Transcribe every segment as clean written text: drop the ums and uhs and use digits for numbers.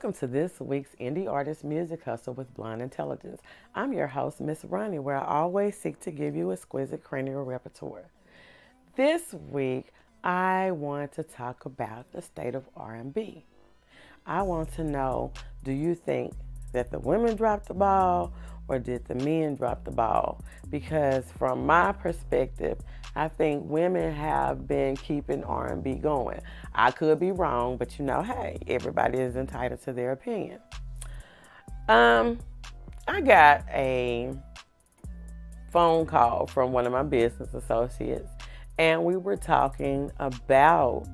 Welcome to this week's Indie Artist Music Hustle with Blind Intelligence. I'm your host, Miss Ronnie, where I always seek to give you exquisite cranial repertoire. This week, I want to talk about the state of R&B. I want to know, do you think that the women dropped the ball or did the men drop the ball? Because from my perspective, I think women have been keeping R&B going. I could be wrong, but hey, everybody is entitled to their opinion. I got a phone call from one of my business associates, and we were talking about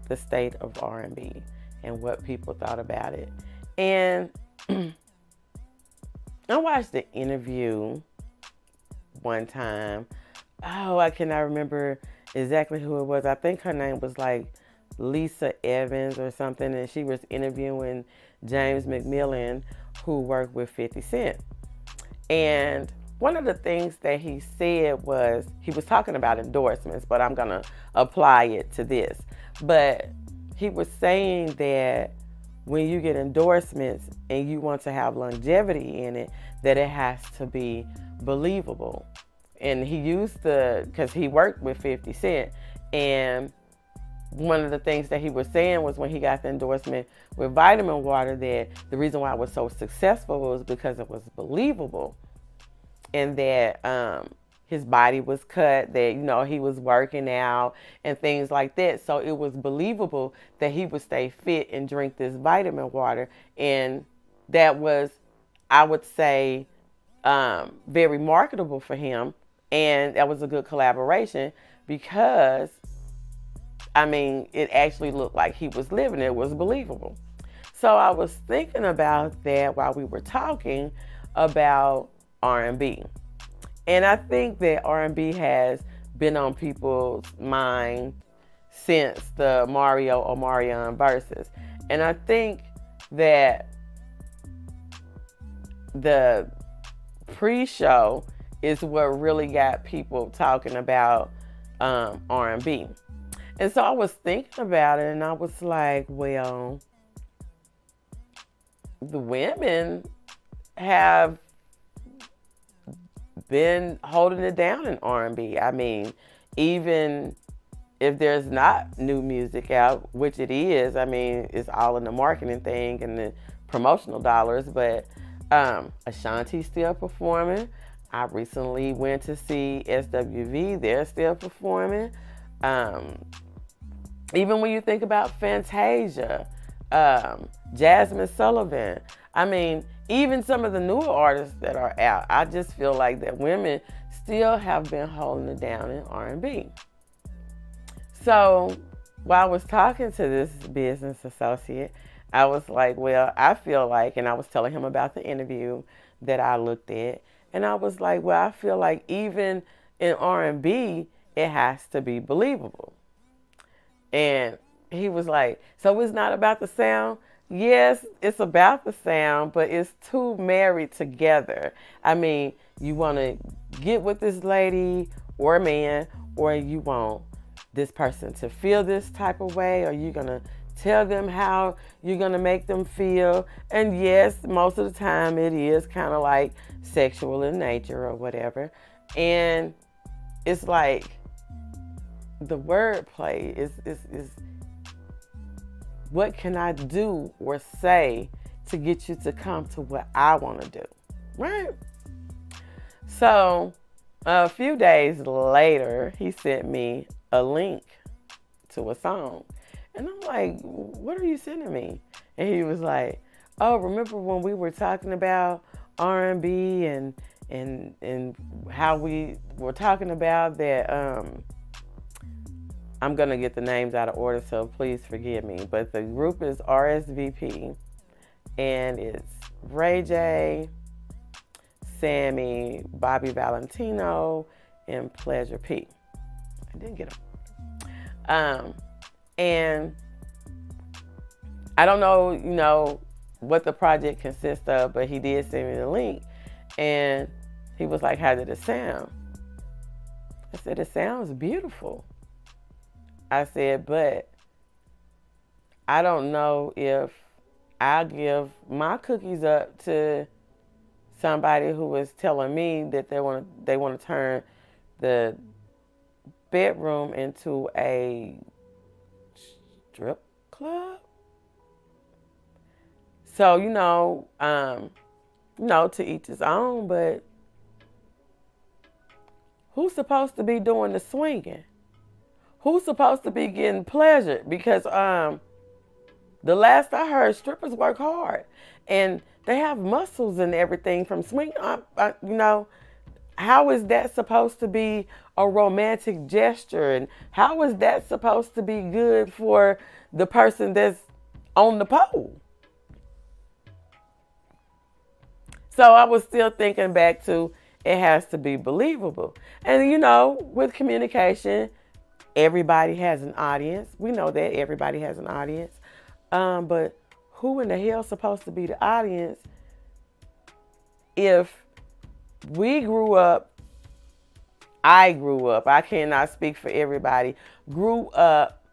the state of R&B and what people thought about it. And I watched the interview one time. Oh, I cannot remember exactly who it was. I think her name was like Lisa Evans or something, and she was interviewing James McMillan, who worked with 50 Cent. And one of the things that he said was, he was talking about endorsements, but I'm going to apply it to this. But he was saying that when you get endorsements and you want to have longevity in it, that it has to be believable. And he used because he worked with 50 Cent, and one of the things that he was saying was when he got the endorsement with Vitamin Water, that the reason why it was so successful was because it was believable, and that his body was cut, that he was working out and things like that. So it was believable that he would stay fit and drink this vitamin water, and that was, I would say, very marketable for him. And that was a good collaboration because, it actually looked like he was living. It was believable. So I was thinking about that while we were talking about R&B. And I think that R&B has been on people's mind since the Mario Omarion verses. And I think that the pre-show is what really got people talking about R&B. And so I was thinking about it, and I was like, well, the women have been holding it down in R&B. Even if there's not new music out, which it is, it's all in the marketing thing and the promotional dollars, but Ashanti's still performing. I recently went to see SWV. They're still performing. Even when you think about Fantasia, Jasmine Sullivan, even some of the newer artists that are out, I just feel like that women still have been holding it down in R&B. So while I was talking to this business associate, I was like, well, I feel like, and I was telling him about the interview that I looked at, and I was like, well, I feel like even in R&B, it has to be believable. And he was like, so it's not about the sound? Yes, it's about the sound, but it's two married together. You want to get with this lady or man, or you want this person to feel this type of way, or you're going to tell them how you're going to make them feel. And yes, most of the time it is kind of like sexual in nature or whatever. And it's like the wordplay is what can I do or say to get you to come to what I want to do, right? So a few days later, he sent me a link to a song. And I'm like, what are you sending me? And he was like, oh, remember when we were talking about R&B and how we were talking about that, I'm going to get the names out of order, so please forgive me. But the group is RSVP, and it's Ray J, Sammy, Bobby Valentino, and Pleasure P. I didn't get them. And I don't know, what the project consists of, but he did send me the link. And he was like, how did it sound? I said, it sounds beautiful. I said, but I don't know if I'll give my cookies up to somebody who is telling me that they want to turn the bedroom into a strip club. So to each his own. But who's supposed to be doing the swinging? Who's supposed to be getting pleasure? Because the last I heard, strippers work hard, and they have muscles and everything from swing. How is that supposed to be a romantic gesture? And how is that supposed to be good for the person that's on the pole? So I was still thinking back to it has to be believable. And with communication, everybody has an audience. We know that everybody has an audience. But who in the hell is supposed to be the audience if I grew up, I cannot speak for everybody, grew up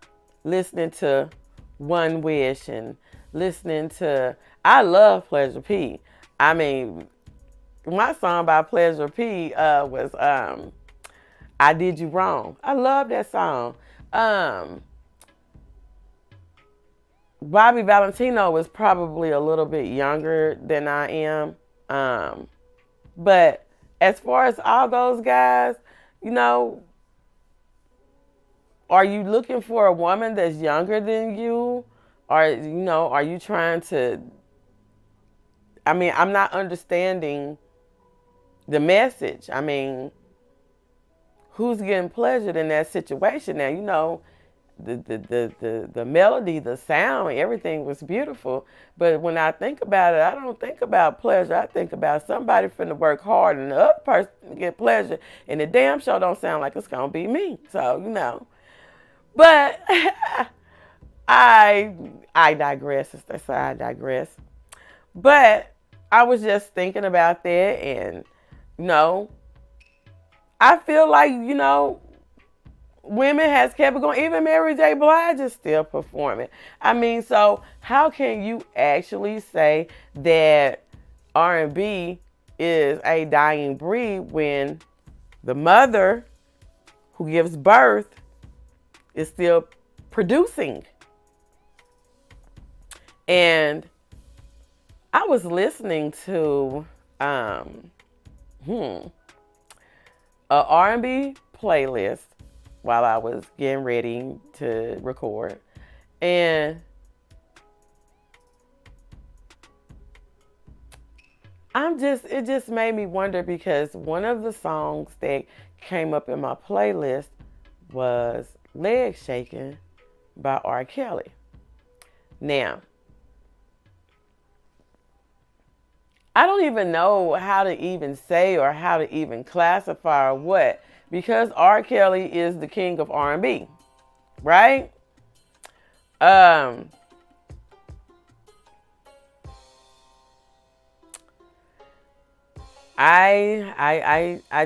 listening to One Wish and I love Pleasure P. I mean, my song by Pleasure P was I Did You Wrong. I love that song. Bobby Valentino was probably a little bit younger than I am. But as far as all those guys, are you looking for a woman that's younger than you? Or, are you trying to, I'm not understanding the message. Who's getting pleasured in that situation? Now, the melody, the sound, everything was beautiful. But when I think about it, I don't think about pleasure. I think about somebody finna work hard and the other person to get pleasure. And the damn show don't sound like it's gonna be me. So, But I digress. I digress. But I was just thinking about that, and I feel like women has kept it going. Even Mary J. Blige is still performing. So how can you actually say that R&B is a dying breed when the mother who gives birth is still producing? And I was listening to a R&B playlist while I was getting ready to record. And it just made me wonder, because one of the songs that came up in my playlist was Leg Shaking by R. Kelly. Now, I don't even know how to even say or how to even classify or what, because R. Kelly is the king of R&B, right? I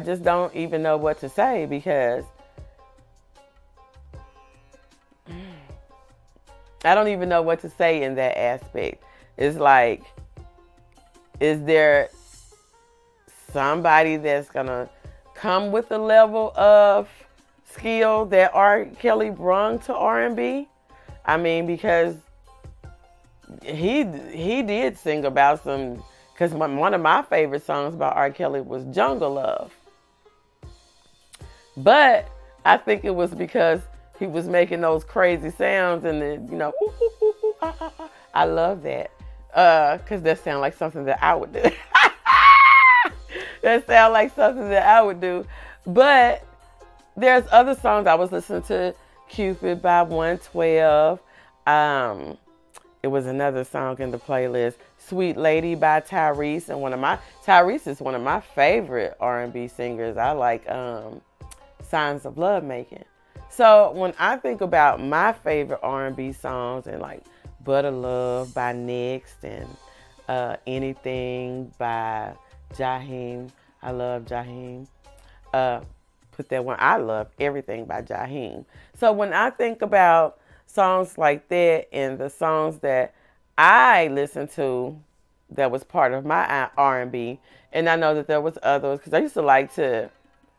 just don't even know what to say, because I don't even know what to say in that aspect. It's like, is there somebody that's gonna come with the level of skill that R. Kelly brung to R&B? Because he did sing about some, because one of my favorite songs by R. Kelly was Jungle Love. But I think it was because he was making those crazy sounds and then, ooh, ooh, ooh, ooh, ah, ah, ah. I love that. Because that sounds like something that I would do. That sounds like something that I would do. But there's other songs. I was listening to Cupid by 112. It was another song in the playlist, Sweet Lady by Tyrese. And Tyrese is one of my favorite R&B singers. I like Signs of Love Making. So when I think about my favorite R&B songs, and like Butter Love by Next, and Anything by Jaheim. I love Jaheim. Put that one. I love everything by Jaheim. So when I think about songs like that, and the songs that I listened to that was part of my R&B, and I know that there was others because I used to like to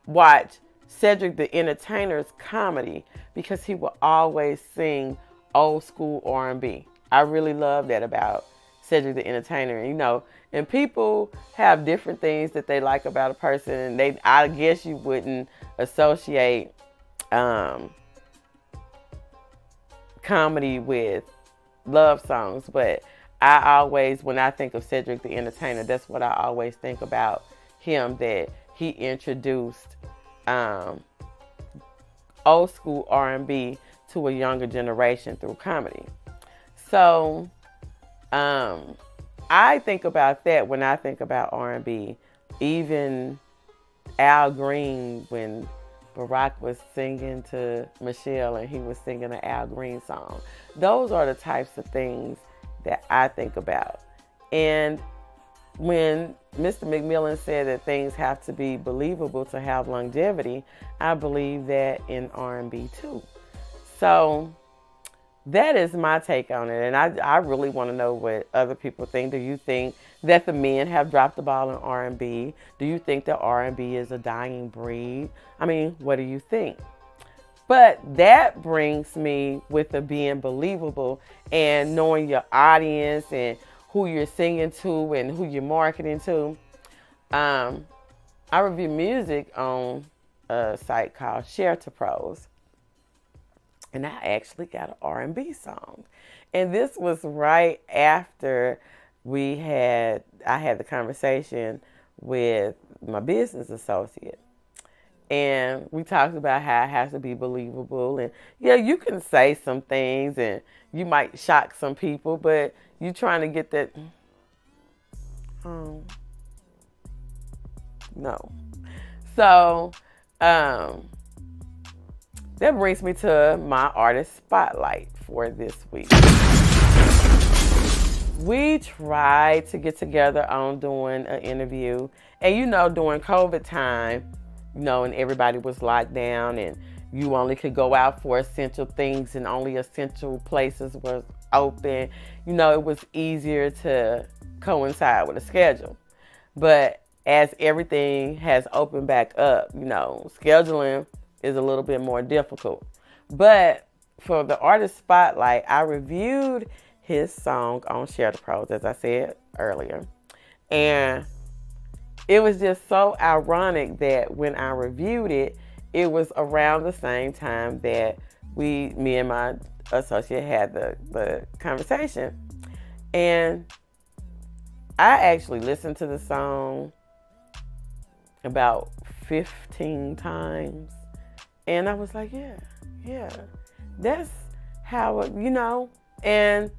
watch Cedric the Entertainer's comedy because he would always sing old school R&B. I really love that about Cedric the Entertainer, and people have different things that they like about a person, and I guess you wouldn't associate comedy with love songs, but I always, when I think of Cedric the Entertainer, that's what I always think about him, that he introduced old school R&B to a younger generation through comedy. So I think about that when I think about R&B. Even Al Green, when Barack was singing to Michelle and he was singing an Al Green song. Those are the types of things that I think about. And when Mr. McMillan said that things have to be believable to have longevity, I believe that in R&B too. So that is my take on it. And I really want to know what other people think. Do you think that the men have dropped the ball in R&B? Do you think that R&B is a dying breed? I mean, what do you think? But that brings me with the being believable and knowing your audience and who you're singing to and who you're marketing to. I review music on a site called Share to Pros. And I actually got an R&B song. And this was right after I had the conversation with my business associate. And we talked about how it has to be believable. And yeah, you can say some things and you might shock some people, but you're trying to get that. No. So, that brings me to my artist spotlight for this week. We tried to get together on doing an interview. And during COVID time, and everybody was locked down and you only could go out for essential things and only essential places was open. It was easier to coincide with a schedule. But as everything has opened back up, scheduling is a little bit more difficult. But for the artist spotlight, I reviewed his song on Share the Pros, as I said earlier. And it was just so ironic that when I reviewed it, it was around the same time that me and my associate had the conversation. And I actually listened to the song about 15 times. And I was like, yeah, that's how, and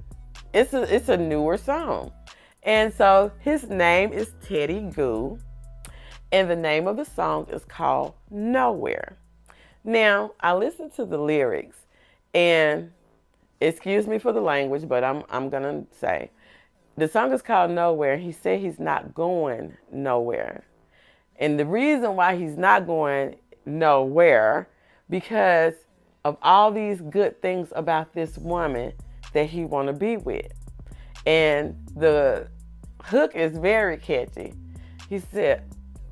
it's a newer song. And so his name is Teddy Goo, and the name of the song is called Nowhere. Now, I listened to the lyrics, and excuse me for the language, but I'm gonna say the song is called Nowhere. He said he's not going nowhere, and the reason why he's not going nowhere because of all these good things about this woman that he want to be with. And the hook is very catchy. He said,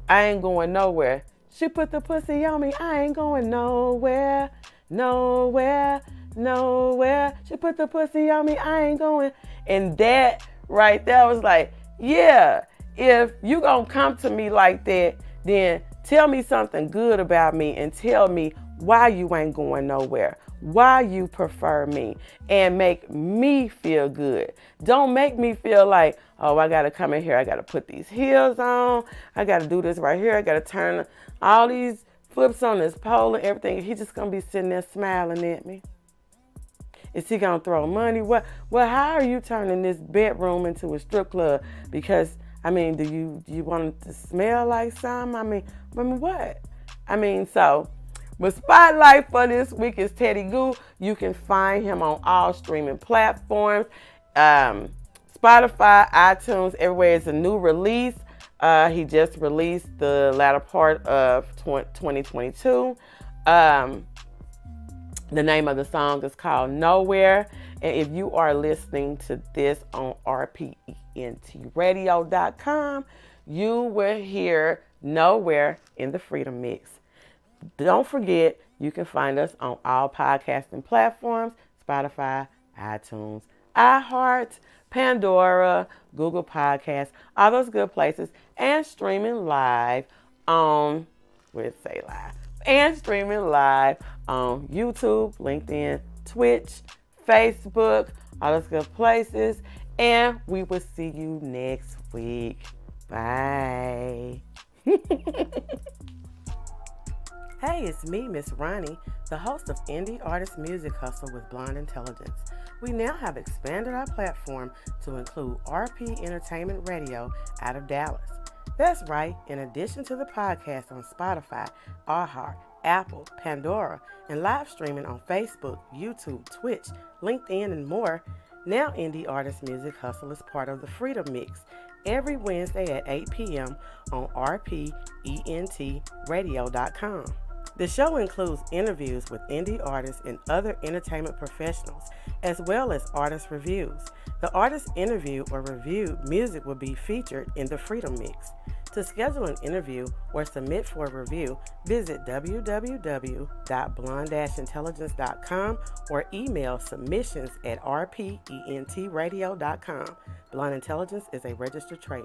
I ain't going nowhere. She put the pussy on me. I ain't going nowhere, nowhere, nowhere. She put the pussy on me. I ain't going. And that right there was like, yeah, if you gonna come to me like that, then tell me something good about me and tell me why you ain't going nowhere, why you prefer me, and make me feel good. Don't make me feel like, oh, I got to come in here, I got to put these heels on, I got to do this right here, I got to turn all these flips on this pole and everything. He's just going to be sitting there smiling at me. Is he going to throw money? Well, how are you turning this bedroom into a strip club? Because, do you want it to smell like something? What? So the spotlight for this week is Teddy Goo. You can find him on all streaming platforms. Spotify, iTunes, everywhere. It's a new release. He just released the latter part of 2022. The name of the song is called Nowhere. And if you are listening to this on rpentradio.com, you will hear Nowhere in the Freedom Mix. Don't forget, you can find us on all podcasting platforms: Spotify, iTunes, iHeart, Pandora, Google Podcasts, all those good places, and streaming live on, and streaming live on YouTube, LinkedIn, Twitch, Facebook, all those good places. And we will see you next week. Bye. Hey, it's me, Miss Ronnie, the host of Indie Artist Music Hustle with Blonde Intelligence. We now have expanded our platform to include RP Entertainment Radio out of Dallas. That's right, in addition to the podcast on Spotify, iHeart, Apple, Pandora, and live streaming on Facebook, YouTube, Twitch, LinkedIn, and more, now Indie Artist Music Hustle is part of the Freedom Mix every Wednesday at 8 p.m. on rpentradio.com. The show includes interviews with indie artists and other entertainment professionals, as well as artist reviews. The artist interview or reviewed music will be featured in the Freedom Mix. To schedule an interview or submit for a review, visit www.blonde-intelligence.com or email submissions@rpentradio.com. Blonde Intelligence is a registered trademark.